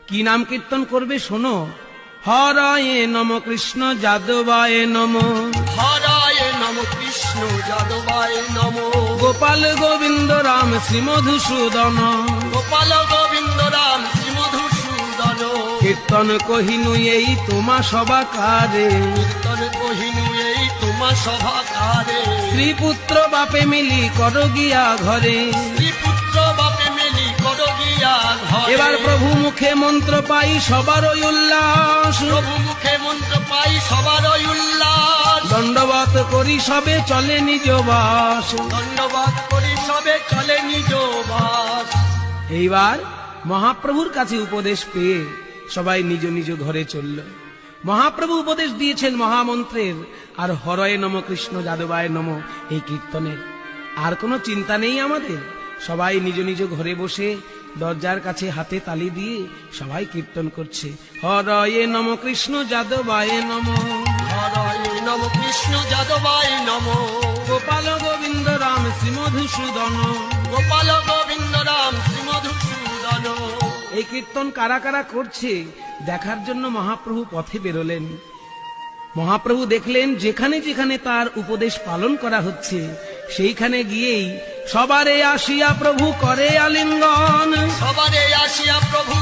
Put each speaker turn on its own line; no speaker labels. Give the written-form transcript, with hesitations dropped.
কি নাম কীর্তন করবে শোনো। হরায়ে নম কৃষ্ণ যাদবায় নম,
হরায় নম কৃষ্ণ যাদবায় নম,
গোপাল গোবিন্দ রাম শ্রী মধুসূদন,
গোপাল গোবিন্দ রাম শ্রী মধুসূদন।
কীর্তন কহিনু এই তোমা সবাকারে,
কীর্তন কহিনু এই তোমা সভাকারে,
স্ত্রীপুত্র বাপে মিলি কর গিয়া ঘরে।
পুত্র বাপে মেলি করো গিয়া ঘরে।
এবার প্রভু মুখে মন্ত্র পাই সবারই উল্লাস,
প্রভু মুখে মন্ত্র পাই সবারই উল্লাস।
দণ্ডবত করি সবে চলে নিজ বাস।
ধন্যবাদ করি সবে চলে নিজ বাস।
এইবার মহাপ্রভুর কাছে উপদেশ পেয়ে সবাই নিজ নিজ ঘরে চলল। মহাপ্রভু উপদেশ দিয়েছেন মহামন্ত্রের আর হরয়ে নম কৃষ্ণ যাদবায় নম এই কীর্তনের। আর কোনো চিন্তা নেই আমাদের। সবাই নিজ নিজ ঘরে বসে দরজার কাছে হাতে তালি দিয়ে সবাই কীর্তন করছে। হরয়ে নম কৃষ্ণ যাদবায় নম,
হরায় নম কৃষ্ণ যাদবায় নম,
গোপাল গোবিন্দ রাম শ্রী মধুসূদন।
গোপাল গোবিন্দ রাম শ্রী মধুসূদন।
এই কীর্তন কারা কারা করছে দেখার জন্য মহাপ্রভু পথে বেরোলেন। মহাপ্রভু দেখলেন যেখানে যেখানে তার উপদেশ পালন করা হচ্ছে সেইখানে গিয়েই সবারে আসিয়া প্রভু করে আলিঙ্গন।
সবারে আসিয়া প্রভু